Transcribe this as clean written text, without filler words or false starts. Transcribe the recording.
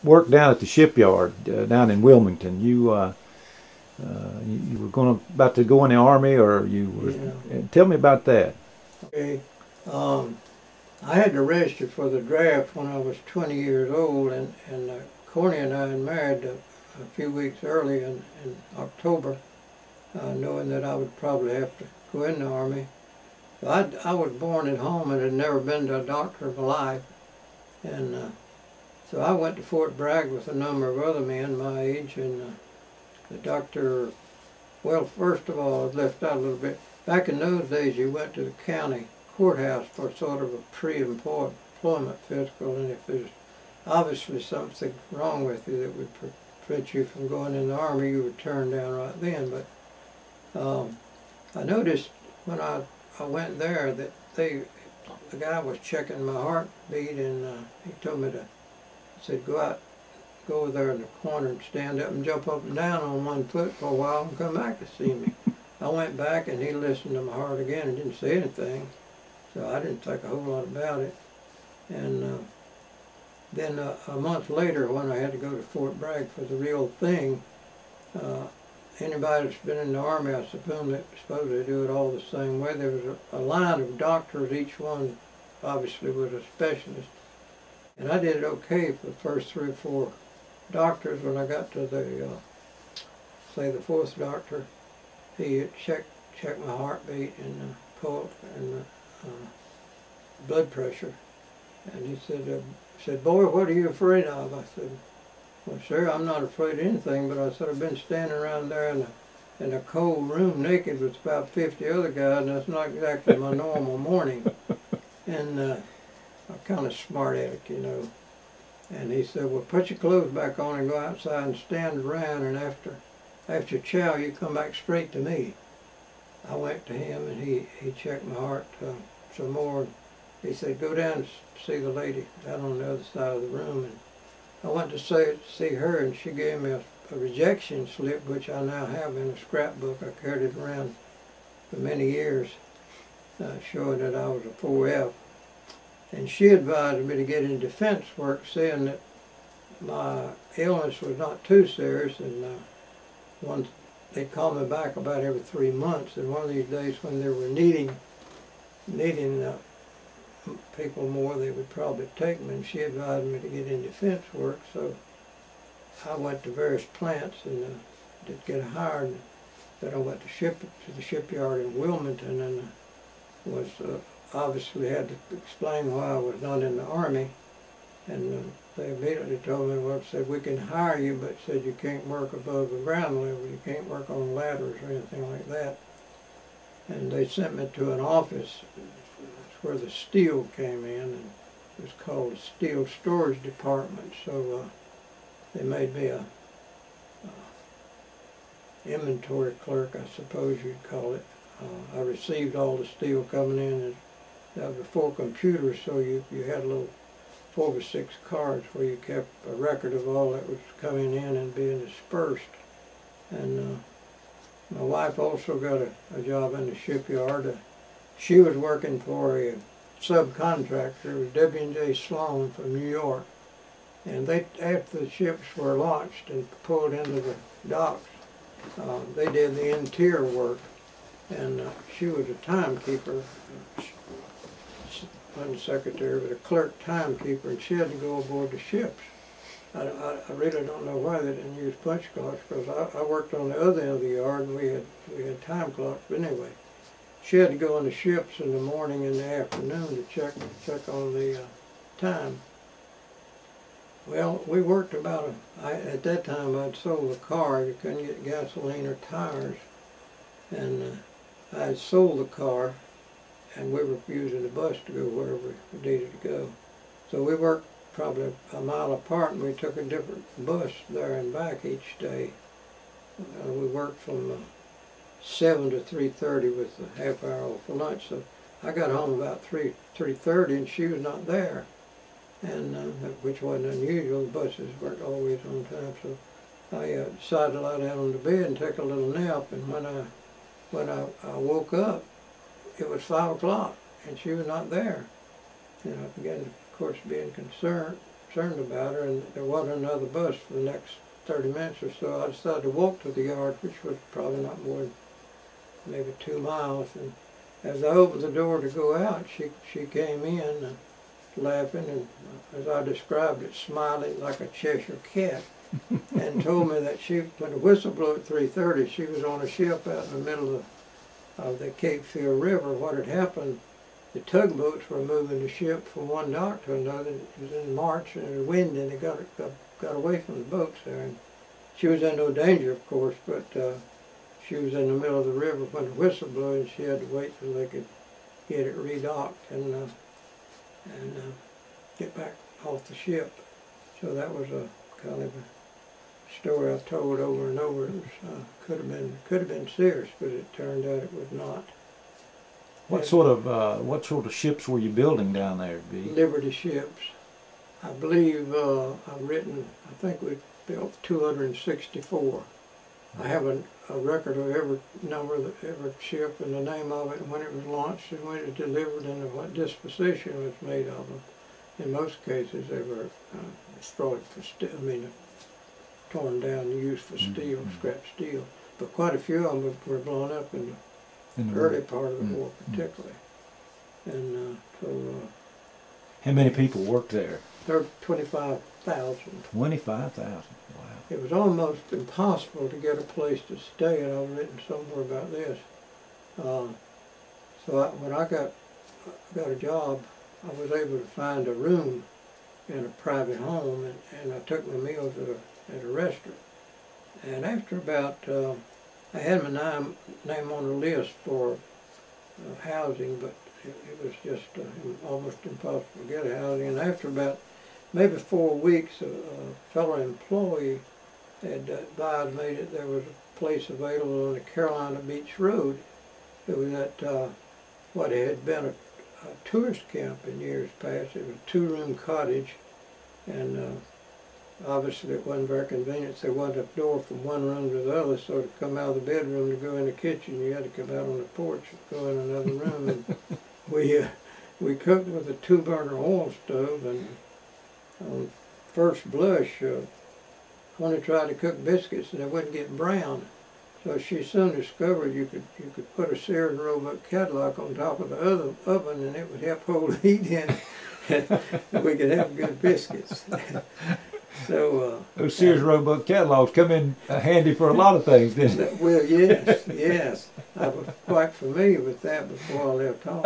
worked down at the shipyard down in Wilmington. You were about to go in the Army, or you were? Yeah. Tell me about that. Okay. I had to register for the draft when I was 20 years old, and Corny and I had married a few weeks early in October, knowing that I would probably have to go in the Army. So I was born at home and had never been to a doctor in my life, and so I went to Fort Bragg with a number of other men my age, and the doctor, well, first of all, I left out a little bit. Back in those days, you went to the county courthouse for sort of a pre-employment physical, and if there's obviously something wrong with you that would prevent you from going in the Army, you would turn down right then. But I noticed when I went there that the guy was checking my heartbeat, and he told me said, go over there in the corner and stand up and jump up and down on one foot for a while and come back to see me. I went back and he listened to my heart again and didn't say anything, so I didn't think a whole lot about it. And then a month later, when I had to go to Fort Bragg for the real thing, anybody that's been in the Army, I suppose they do it all the same way. There was a line of doctors, each one obviously was a specialist. And I did it okay for the first 3 or 4 doctors. When I got to the, say the 4th doctor, he checked my heartbeat and pulse and blood pressure. And he said, "Boy, what are you afraid of?" I said, "Well, sir, I'm not afraid of anything, but I said, I've been standing around there in a cold room naked with about 50 other guys, and that's not exactly my normal morning." And I'm kind of smart aleck, you know. And he said, "Well, put your clothes back on and go outside and stand around, and after chow, you come back straight to me." I went to him, and he checked my heart some more. He said, "Go down and see the lady down on the other side of the room." And I went to see her, and she gave me a rejection slip, which I now have in a scrapbook. I carried it around for many years, showing that I was a 4F. And she advised me to get in defense work, saying that my illness was not too serious, and they'd call me back about every 3 months. And one of these days, when they were needing people more, they would probably take me. And she advised me to get in defense work, so I went to various plants and did get hired. Then I went to the shipyard in Wilmington, and was obviously had to explain why I was not in the Army. And they immediately told me, well, said, "We can hire you, but said you can't work above the ground level. You can't work on ladders or anything like that." And they sent me to an office where the steel came in, and it was called the Steel Storage Department. So they made me a inventory clerk, I suppose you'd call it. I received all the steel coming in, and that was before computers, so you had a little 4 or 6 cards where you kept a record of all that was coming in and being dispersed. And my wife also got a job in the shipyard. She was working for a subcontractor. It was W&J Sloan from New York. And after the ships were launched and pulled into the docks, they did the interior work. And she was a timekeeper, wasn't a secretary, but a clerk timekeeper, and she had to go aboard the ships. I really don't know why they didn't use punch clocks, because I worked on the other end of the yard, and we had time clocks. But anyway, she had to go on the ships in the morning and the afternoon to check on the time. Well, we worked about at that time I'd sold a car. You couldn't get gasoline or tires, and I had sold the car, and we were using the bus to go wherever we needed to go. So we worked probably a mile apart, and we took a different bus there and back each day. We worked from 7 to 3:30 with a half hour off for lunch. So I got home about 3:30, and she was not there, and which wasn't unusual. The buses weren't always on time, so I decided to lie down on the bed and take a little nap. And when I woke up, it was 5 o'clock, and she was not there. And I began, of course, being concerned. concerned about her, and there wasn't another bus for the next 30 minutes or so. I decided to walk to the yard, which was probably not more than maybe 2 miles. And as I opened the door to go out, she came in laughing, and as I described it, smiling like a Cheshire cat, and told me that when the whistle blew at 3:30, she was on a ship out in the middle of the Cape Fear River. What had happened, the tugboats were moving the ship from one dock to another. It was in March, and it was windy, and it got away from the boats there. And she was in no danger, of course, but she was in the middle of the river when the whistle blew, and she had to wait till they could get it redocked and get back off the ship. So that was a kind of a story I've told over and over. It was, could have been serious, but it turned out it was not. What sort of ships were you building down there, B? Liberty ships. I believe I think we built 264. I have a record of every number, every ship and the name of it, and when it was launched and when it was delivered and what disposition it was made of them. In most cases they were destroyed for steel, torn down and used for steel, scrap steel. But quite a few of them were blown up in the early part of the war particularly. And how many people worked there? 25,000. 25,000. Wow. It was almost impossible to get a place to stay, and I've written somewhere about this. When I got a job, I was able to find a room in a private home, and I took my meals at a restaurant. And after about, I had my name on the list for housing, but it was just almost impossible to get a housing. And after about maybe 4 weeks, a fellow employee had advised me that there was a place available on the Carolina Beach Road. It was at what had been a tourist camp in years past. It was a 2-room cottage, and obviously it wasn't very convenient. There wasn't a door from one room to the other, so to come out of the bedroom to go in the kitchen, you had to come out on the porch and go in another room. And we cooked with a 2-burner oil stove, and on first blush, I only tried to cook biscuits and they wouldn't get brown. So she soon discovered you could put a Sears and Roebuck catalog on top of the other oven, and it would help hold the heat in, and we could have good biscuits. So those Sears Roebuck catalogs come in handy for a lot of things, didn't they? Well, yes. I was quite familiar with that before I left home.